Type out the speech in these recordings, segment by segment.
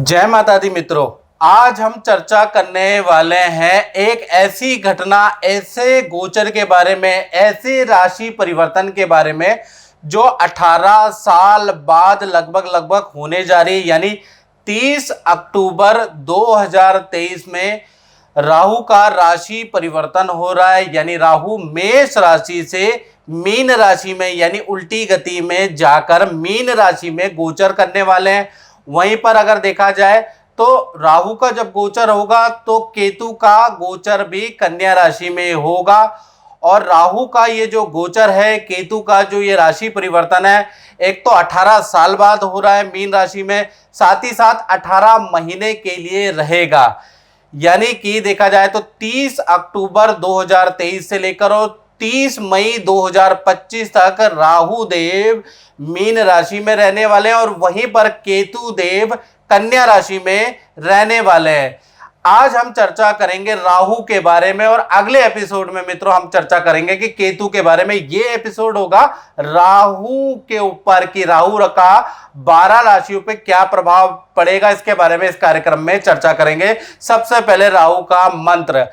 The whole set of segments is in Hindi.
जय माता दी मित्रों। आज हम चर्चा करने वाले हैं एक ऐसी घटना, ऐसे गोचर के बारे में, ऐसे राशि परिवर्तन के बारे में जो 18 साल बाद लगभग होने जा रही है। यानी 30 अक्टूबर 2023 में राहु का राशि परिवर्तन हो रहा है। यानी राहु मेष राशि से मीन राशि में यानी उल्टी गति में जाकर मीन राशि में गोचर करने वाले हैं। वहीं पर अगर देखा जाए तो राहु का जब गोचर होगा तो केतु का गोचर भी कन्या राशि में होगा। और राहु का ये जो गोचर है, केतु का जो ये राशि परिवर्तन है, एक तो 18 साल बाद हो रहा है मीन राशि में, साथ ही साथ 18 महीने के लिए रहेगा। यानी कि देखा जाए तो 30 अक्टूबर 2023 से लेकर और 30 मई 2025 तक राहु देव मीन राशि में रहने वाले हैं और वहीं पर केतु देव कन्या राशि में रहने वाले हैं। आज हम चर्चा करेंगे राहु के बारे में और अगले एपिसोड में मित्रों हम चर्चा करेंगे कि केतु के बारे में। ये एपिसोड होगा राहु के ऊपर कि राहु का 12 राशियों पे क्या प्रभाव पड़ेगा, इसके बारे में इस कार्यक्रम में चर्चा करेंगे। सबसे पहले राहु का मंत्र,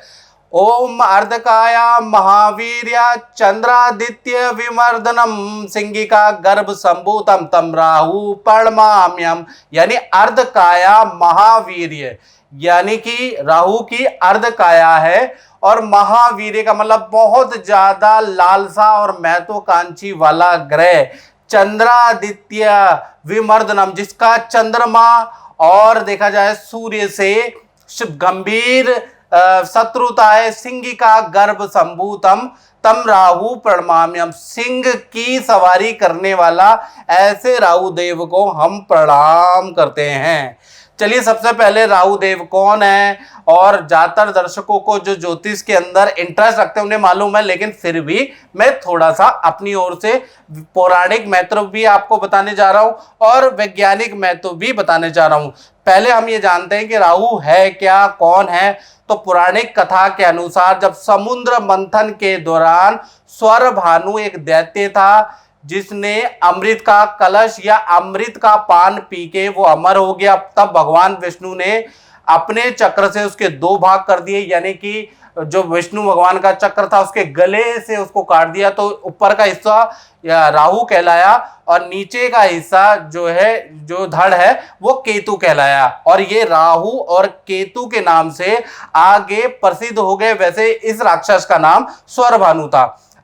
ओम अर्धकाया महावीर्या चंद्रादित्य विमर्दनम सिंगिका गर्भ संभूतम तम राहु प्रणमाम्यम। यानी अर्धकाया महावीर्य, यानी कि राहु की अर्धकाया है और महावीर्य का मतलब बहुत ज्यादा लालसा और महत्वाकांक्षी वाला ग्रह चंद्रादित्य विमर्दनम, जिसका चंद्रमा और देखा जाए सूर्य से गंभीर शत्रुता है। सिंह का गर्भ संभूतम तम राहु प्रणमाम्यम, सिंह की सवारी करने वाला ऐसे राहु देव को हम प्रणाम करते हैं। चलिए सबसे पहले राहु देव कौन है, और ज्यादातर दर्शकों को जो ज्योतिष के अंदर इंटरेस्ट रखते हैं उन्हें मालूम है, लेकिन फिर भी मैं थोड़ा सा अपनी ओर से पौराणिक महत्व भी आपको बताने जा रहा हूं और वैज्ञानिक महत्व भी बताने जा रहा हूं। पहले हम ये जानते हैं कि राहु है क्या, कौन है। तो पौराणिक कथा के अनुसार जब समुद्र मंथन के दौरान स्वर भानु एक दैत्य था जिसने अमृत का कलश या अमृत का पान पी के वो अमर हो गया, तब भगवान विष्णु ने अपने चक्र से उसके 2 भाग कर दिए। यानी कि जो विष्णु भगवान का चक्र था उसके गले से उसको काट दिया, तो ऊपर का हिस्सा राहु कहलाया और नीचे का हिस्सा जो है, जो धड़ है, वो केतु कहलाया। और ये राहु और केतु के नाम से आगे प्रसिद्ध हो गए। वैसे इस राक्षस का नाम स्वरभानु था।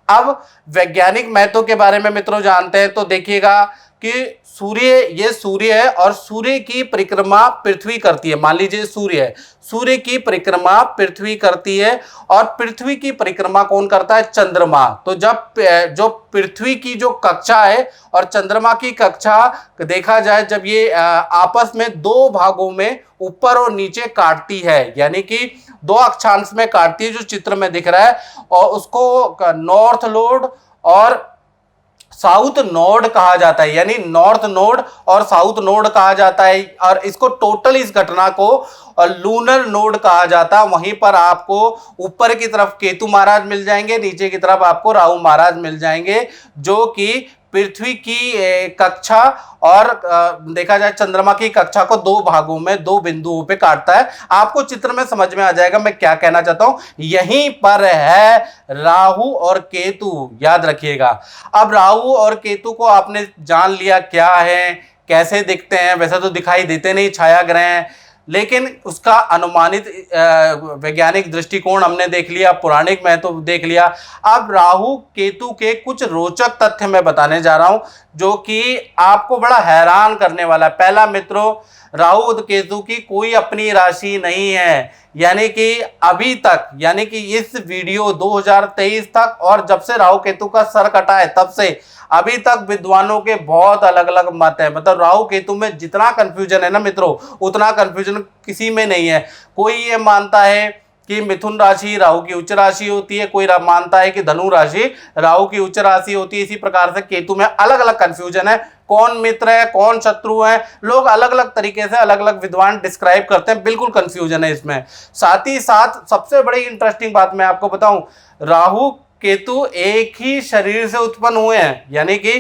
अब वैज्ञानिक महत्व के बारे में मित्रों जानते हैं तो देखिएगा कि ये सूर्य है और सूर्य की परिक्रमा पृथ्वी करती है। मान लीजिए सूर्य है, सूर्य की परिक्रमा पृथ्वी करती है और पृथ्वी की परिक्रमा कौन करता है? चंद्रमा। तो जब जो पृथ्वी की जो कक्षा है और चंद्रमा की कक्षा देखा जाए, जब ये आपस में 2 भागों में ऊपर और नीचे काटती है, यानी कि 2 अक्षांश में काटती है जो चित्र में दिख रहा है, और उसको नॉर्थ नोड और साउथ नोड कहा जाता है। यानी नॉर्थ नोड और साउथ नोड कहा जाता है और इसको टोटल इस घटना को लूनर नोड कहा जाता है। वहीं पर आपको ऊपर की तरफ केतु महाराज मिल जाएंगे, नीचे की तरफ आपको राहु महाराज मिल जाएंगे, जो कि पृथ्वी की कक्षा और देखा जाए चंद्रमा की कक्षा को 2 भागों में 2 बिंदुओं पे काटता है। आपको चित्र में समझ में आ जाएगा मैं क्या कहना चाहता हूं। यहीं पर है राहु और केतु, याद रखिएगा। अब राहु और केतु को आपने जान लिया क्या है, कैसे दिखते हैं। वैसे तो दिखाई देते नहीं, छाया ग्रह हैं, लेकिन उसका अनुमानित वैज्ञानिक दृष्टिकोण हमने देख लिया, पौराणिक महत्व देख लिया। अब राहु केतु के कुछ रोचक तथ्य मैं बताने जा रहा हूं जो कि आपको बड़ा हैरान करने वाला है। पहला मित्रों, राहु और केतु की कोई अपनी राशि नहीं है। यानी कि अभी तक, यानी कि इस वीडियो 2023 तक और जब से राहु केतु का सर कटा है तब से अभी तक विद्वानों के बहुत अलग अलग मत है। मतलब राहु केतु में जितना कंफ्यूजन है ना मित्रों, उतना कंफ्यूजन किसी में नहीं है। कोई ये मानता है कि मिथुन राशि राहु की उच्च राशि होती है, कोई मानता है कि धनु राशि राहु की उच्च राशि होती है। इसी प्रकार से केतु में अलग अलग कंफ्यूजन है, कौन मित्र है कौन शत्रु है, लोग अलग अलग तरीके से अलग अलग विद्वान डिस्क्राइब करते हैं, बिल्कुल कंफ्यूजन है इसमें। साथ ही साथ सबसे बड़ी इंटरेस्टिंग बात मैं आपको बताऊं, राहु केतु एक ही शरीर से उत्पन्न हुए हैं। यानी कि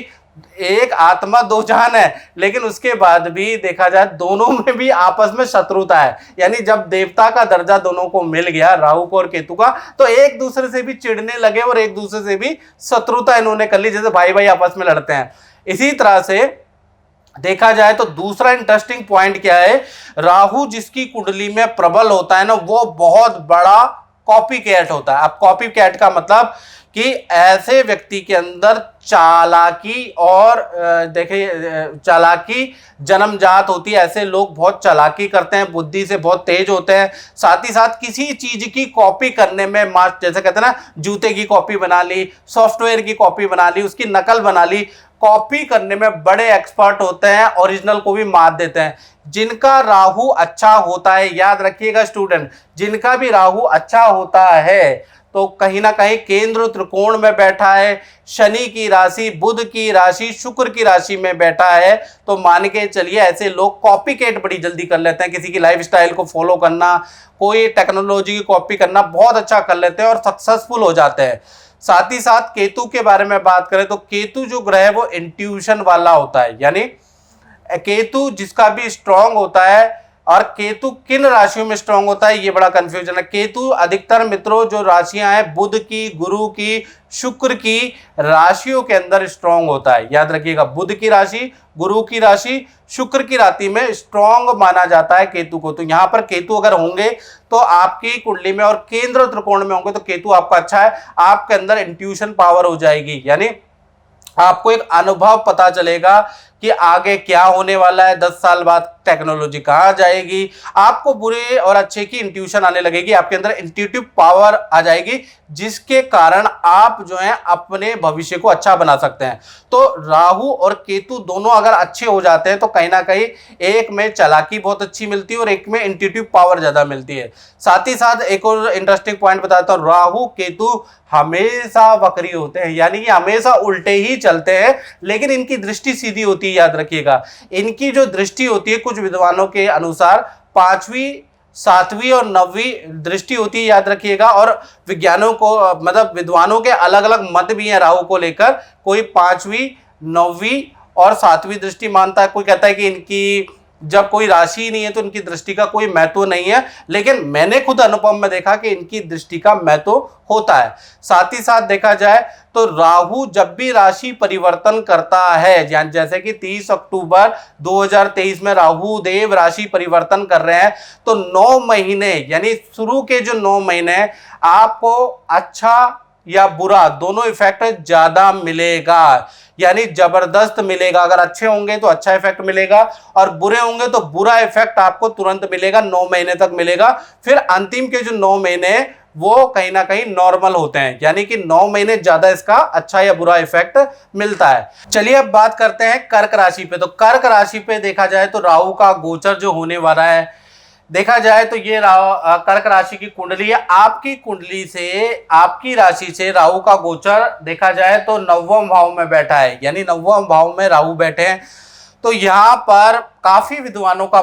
एक आत्मा दो जान है, लेकिन उसके बाद भी देखा जाए दोनों में भी आपस में शत्रुता है। यानी जब देवता का दर्जा दोनों को मिल गया, राहु को और केतु का, तो एक दूसरे से भी चिढ़ने लगे और एक दूसरे से भी शत्रुता इन्होंने कर ली, जैसे भाई भाई आपस में लड़ते हैं। इसी तरह से देखा जाए तो दूसरा इंटरेस्टिंग पॉइंट क्या है, राहु जिसकी कुंडली में प्रबल होता है ना, वो बहुत बड़ा कॉपी कैट होता है। अब कॉपी कैट का मतलब कि ऐसे व्यक्ति के अंदर चालाकी और देखिए चालाकी जन्मजात होती है। ऐसे लोग बहुत चालाकी करते हैं, बुद्धि से बहुत तेज होते हैं, साथ ही साथ किसी चीज की कॉपी करने में जैसे कहते हैं ना, जूते की कॉपी बना ली, सॉफ्टवेयर की कॉपी बना ली, उसकी नकल बना ली, कॉपी करने में बड़े एक्सपर्ट होते हैं, ओरिजिनल को भी मात देते हैं। जिनका राहु अच्छा होता है, याद रखिएगा स्टूडेंट, जिनका भी राहु अच्छा होता है तो कहीं ना कहीं केंद्र त्रिकोण में बैठा है, शनि की राशि, बुध की राशि, शुक्र की राशि में बैठा है, तो मान के चलिए ऐसे लोग कॉपीकेट बड़ी जल्दी कर लेते हैं। किसी की लाइफस्टाइल को फॉलो करना, कोई टेक्नोलॉजी की कॉपी करना बहुत अच्छा कर लेते हैं और सक्सेसफुल हो जाते हैं। साथ ही साथ केतु के बारे में बात करें तो केतु जो ग्रह है वो इंट्यूशन वाला होता है। यानी केतु जिसका भी स्ट्रांग होता है, और केतु किन राशियों में स्ट्रांग होता है ये बड़ा कंफ्यूजन है। केतु अधिकतर मित्रों जो राशियां हैं बुध की, गुरु की, शुक्र की राशियों के अंदर स्ट्रांग होता है। याद रखिएगा, बुध की राशि, गुरु की राशि, शुक्र की राशि में स्ट्रांग माना जाता है केतु को। तो यहां पर केतु अगर होंगे तो आपकी कुंडली में और केंद्र त्रिकोण में होंगे तो केतु आपका अच्छा है, आपके अंदर इंट्यूशन पावर हो जाएगी। यानी आपको एक अनुभव पता चलेगा कि आगे क्या होने वाला है, 10 साल बाद टेक्नोलॉजी कहाँ जाएगी, आपको बुरे और अच्छे की इंट्यूशन आने लगेगी, आपके अंदर इंट्यूटिव पावर आ जाएगी, जिसके कारण आप जो है अपने भविष्य को अच्छा बना सकते हैं। तो राहु और केतु दोनों अगर अच्छे हो जाते हैं तो कहीं ना कहीं एक में चालाकी बहुत अच्छी मिलती है और एक में इंट्यूटिव पावर ज्यादा मिलती है। साथ ही साथ एक और इंटरेस्टिंग पॉइंट बताता हूं, राहु केतु हमेशा वक्री होते हैं, यानी कि हमेशा उल्टे ही चलते हैं, लेकिन इनकी दृष्टि सीधी होती है। याद रखिएगा, इनकी जो दृष्टि होती है कुछ विद्वानों के अनुसार 5वीं, 7वीं और 9वीं दृष्टि होती है, याद रखिएगा। और विज्ञानों को मतलब विद्वानों के अलग अलग मत भी हैं राहु को लेकर, कोई 5वीं, 9वीं और 7वीं दृष्टि मानता है, कोई कहता है कि इनकी जब कोई राशि ही नहीं है तो इनकी दृष्टि का कोई महत्व नहीं है, लेकिन मैंने खुद अनुभव में देखा कि इनकी दृष्टि का महत्व होता है। साथ ही साथ देखा जाए तो राहु जब भी राशि परिवर्तन करता है, जैसे कि 30 अक्टूबर 2023 में राहु देव राशि परिवर्तन कर रहे हैं, तो 9 महीने यानी शुरू के जो 9 महीने आपको अच्छा या बुरा दोनों इफेक्ट ज्यादा मिलेगा, यानी जबरदस्त मिलेगा। अगर अच्छे होंगे तो अच्छा इफेक्ट मिलेगा और बुरे होंगे तो बुरा इफेक्ट आपको तुरंत मिलेगा, 9 महीने तक मिलेगा। फिर अंतिम के जो 9 महीने वो कहीं ना कहीं नॉर्मल होते हैं, यानी कि 9 महीने ज्यादा इसका अच्छा या बुरा इफेक्ट मिलता है। चलिए अब बात करते हैं कर्क राशि पे। तो कर्क राशि पे देखा जाए तो राहु का गोचर जो होने वाला है, देखा जाए तो ये कर्क राशि की कुंडली है। आपकी कुंडली से, आपकी राशि से राहु का गोचर देखा जाए तो 9वें भाव में बैठा है, यानी 9वें भाव में राहु बैठे हैं। तो यहाँ पर काफी विद्वानों का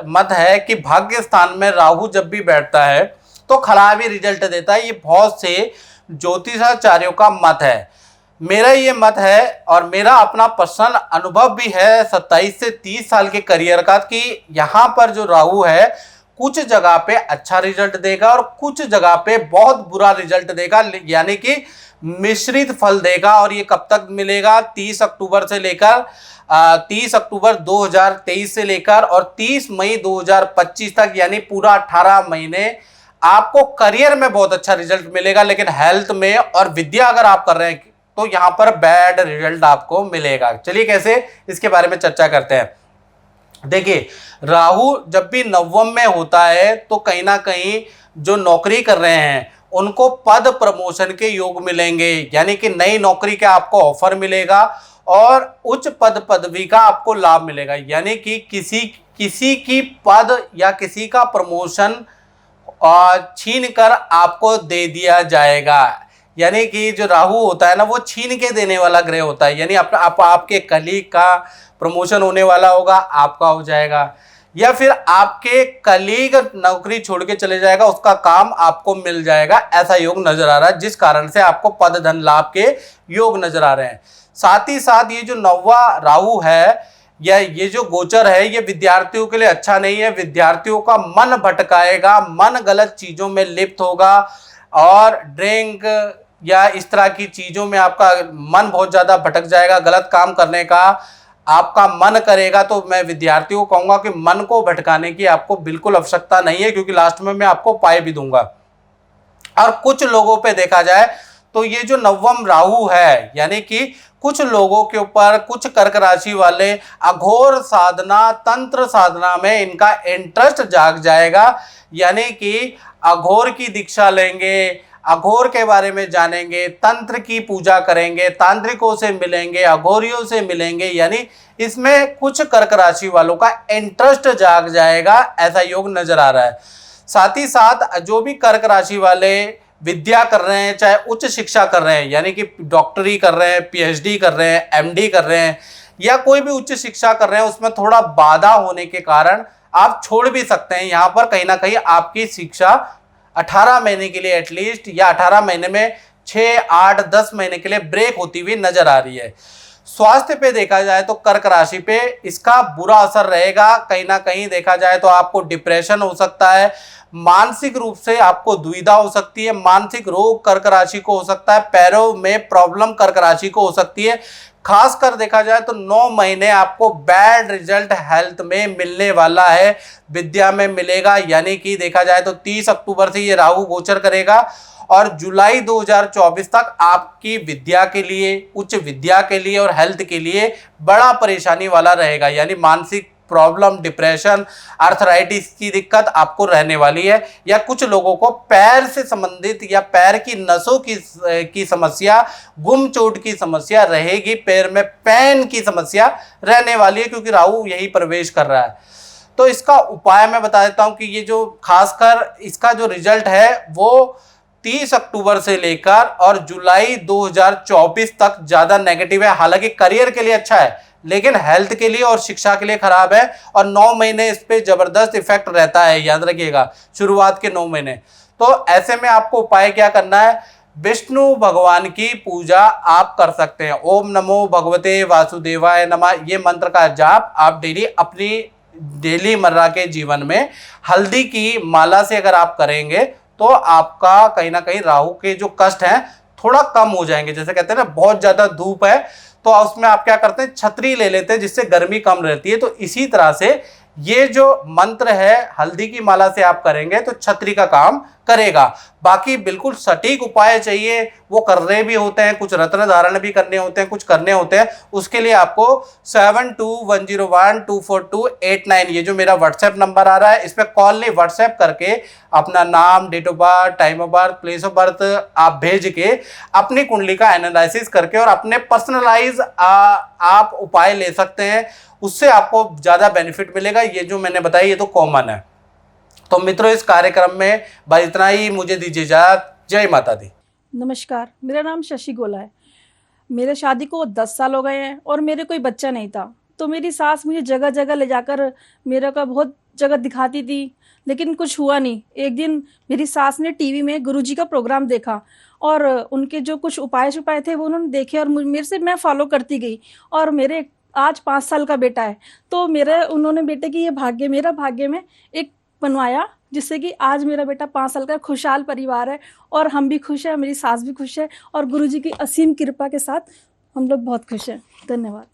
मत है कि भाग्य स्थान में राहु जब भी बैठता है तो खराबी रिजल्ट देता है। ये बहुत से ज्योतिषाचार्यों का मत है, मेरा ये मत है और मेरा अपना पर्सनल अनुभव भी है 27 से 30 साल के करियर का, कि यहाँ पर जो राहु है कुछ जगह पे अच्छा रिजल्ट देगा और कुछ जगह पे बहुत बुरा रिजल्ट देगा, यानी कि मिश्रित फल देगा। और ये कब तक मिलेगा, 30 अक्टूबर से लेकर 30 अक्टूबर 2023 से लेकर और 30 मई 2025 तक, यानी पूरा 18 महीने आपको करियर में बहुत अच्छा रिजल्ट मिलेगा। लेकिन हेल्थ में और विद्या अगर आप कर रहे हैं तो यहाँ पर बैड रिजल्ट आपको मिलेगा। चलिए कैसे, इसके बारे में चर्चा करते हैं। देखिए, राहु जब भी 9वें में होता है तो कहीं ना कहीं जो नौकरी कर रहे हैं उनको पद प्रमोशन के योग मिलेंगे, यानी कि नई नौकरी का आपको ऑफर मिलेगा और उच्च पद पदवी का आपको लाभ मिलेगा। यानी कि किसी की पद या किसी का प्रमोशन छीन कर आपको दे दिया जाएगा। यानी कि जो राहु होता है ना, वो छीन के देने वाला ग्रह होता है, यानी आपके कलीग का प्रमोशन होने वाला होगा, आपका हो जाएगा, या फिर आपके कलीग नौकरी छोड़ के चले जाएगा, उसका काम आपको मिल जाएगा। ऐसा योग नजर आ रहा है, जिस कारण से आपको पद धन लाभ के योग नजर आ रहे हैं। साथ ही साथ ये जो 9वां राहु है या ये जो गोचर है ये विद्यार्थियों के लिए अच्छा नहीं है। विद्यार्थियों का मन भटकाएगा, मन गलत चीजों में लिप्त होगा और ड्रिंक या इस तरह की चीजों में आपका मन बहुत ज्यादा भटक जाएगा, गलत काम करने का आपका मन करेगा। तो मैं विद्यार्थियों को कहूंगा कि मन को भटकाने की आपको बिल्कुल आवश्यकता नहीं है, क्योंकि लास्ट में मैं आपको उपाय भी दूंगा। और कुछ लोगों पे देखा जाए तो ये जो 9वां राहु है, यानी कि कुछ लोगों के ऊपर, कुछ कर्क राशि वाले अघोर साधना, तंत्र साधना में इनका इंटरेस्ट जाग जाएगा, यानी कि अघोर की दीक्षा लेंगे, अघोर के बारे में जानेंगे, तंत्र की पूजा करेंगे, तांत्रिकों से मिलेंगे, अघोरियों से मिलेंगे, यानी इसमें कुछ कर्क राशि वालों का इंटरेस्ट जाग जाएगा, ऐसा योग नजर आ रहा है। साथ ही साथ जो भी कर्क राशि वाले विद्या कर रहे हैं, चाहे उच्च शिक्षा कर रहे हैं, यानी कि डॉक्टरी कर रहे हैं, पीएचडी कर रहे हैं, एमडी कर रहे हैं, या कोई भी उच्च शिक्षा कर रहे हैं, उसमें थोड़ा बाधा होने के कारण आप छोड़ भी सकते हैं। यहाँ पर कहीं ना कहीं आपकी शिक्षा 18 महीने के लिए एटलीस्ट, या 18 महीने में 6, 8, 10 महीने के लिए ब्रेक होती हुई नजर आ रही है। स्वास्थ्य पे देखा जाए तो कर्क राशि पे इसका बुरा असर रहेगा। कहीं ना कहीं देखा जाए तो आपको डिप्रेशन हो सकता है, मानसिक रूप से आपको दुविधा हो सकती है, मानसिक रोग कर्क राशि को हो सकता है, पैरों में प्रॉब्लम कर्क राशि को हो सकती है। खासकर देखा जाए तो 9 महीने आपको बैड रिजल्ट हेल्थ में मिलने वाला है, विद्या में मिलेगा। यानी कि देखा जाए तो 30 अक्टूबर से ये राहु गोचर करेगा और जुलाई 2024 तक आपकी विद्या के लिए, उच्च विद्या के लिए और हेल्थ के लिए बड़ा परेशानी वाला रहेगा। यानी मानसिक प्रॉब्लम, डिप्रेशन, आर्थराइटिस की दिक्कत आपको रहने वाली है, या कुछ लोगों को पैर से संबंधित या पैर की नसों की समस्या, गुम चोट की समस्या रहेगी, पैर में पेन की समस्या रहने वाली है, क्योंकि राहु यही प्रवेश कर रहा है। तो इसका उपाय मैं बता देता हूं कि ये जो खासकर इसका जो रिजल्ट है वो 30 अक्टूबर से लेकर और जुलाई 2024 तक ज्यादा नेगेटिव है। हालांकि करियर के लिए अच्छा है, लेकिन हेल्थ के लिए और शिक्षा के लिए खराब है, और 9 महीने इस पे जबरदस्त इफेक्ट रहता है, याद रखिएगा, शुरुआत के 9 महीने। तो ऐसे में आपको उपाय क्या करना है, विष्णु भगवान की पूजा आप कर सकते हैं। ओम नमो भगवते वासुदेवाय नमः, ये मंत्र का जाप आप डेली अपनी डेली मर्रा के जीवन में हल्दी की माला से अगर आप करेंगे तो आपका कहीं ना कहीं राहु के जो कष्ट हैं थोड़ा कम हो जाएंगे। जैसे कहते हैं ना, बहुत ज्यादा धूप है तो उसमें आप क्या करते हैं, छतरी ले लेते हैं, जिससे गर्मी कम रहती है। तो इसी तरह से ये जो मंत्र है हल्दी की माला से आप करेंगे तो छतरी का काम करेगा। बाकी बिल्कुल सटीक उपाय चाहिए, वो कर रहे भी होते हैं, कुछ रत्न धारण भी करने होते हैं, कुछ करने होते हैं। उसके लिए आपको 7210124289 ये जो मेरा व्हाट्सएप नंबर आ रहा है, इस पर कॉल नहीं, व्हाट्सएप करके अपना नाम, date of birth, time of birth, place of birth आप भेज के अपनी कुंडली का एनालिसिस करके और अपने पर्सनलाइज आप उपाय ले सकते हैं। उससे आपको ज्यादा बेनिफिट मिलेगा। ये जो मैंने बताया ये तो कॉमन है। तो मित्रों, इस कार्यक्रम में बस इतना ही, मुझे दीजिए इजाजत। जय माता दी। नमस्कार, मेरा नाम शशि गोला है। मेरे शादी को 10 साल हो गए हैं और मेरे कोई बच्चा नहीं था। तो मेरी सास मुझे जगह जगह ले जाकर मेरा का बहुत जगह दिखाती थी, लेकिन कुछ हुआ नहीं। एक दिन मेरी सास ने टीवी में गुरुजी का प्रोग्राम देखा और उनके जो कुछ उपाय छुपाए थे वो उन्होंने देखे और मेरे से मैं फॉलो करती गई। और मेरे आज 5 साल का बेटा है, तो उन्होंने बेटे की ये भाग्य, मेरा भाग्य में एक बनवाया, जिससे कि आज मेरा बेटा 5 साल का खुशहाल परिवार है और हम भी खुश हैं, मेरी सास भी खुश है और गुरुजी की असीम कृपा के साथ हम लोग बहुत खुश हैं। धन्यवाद।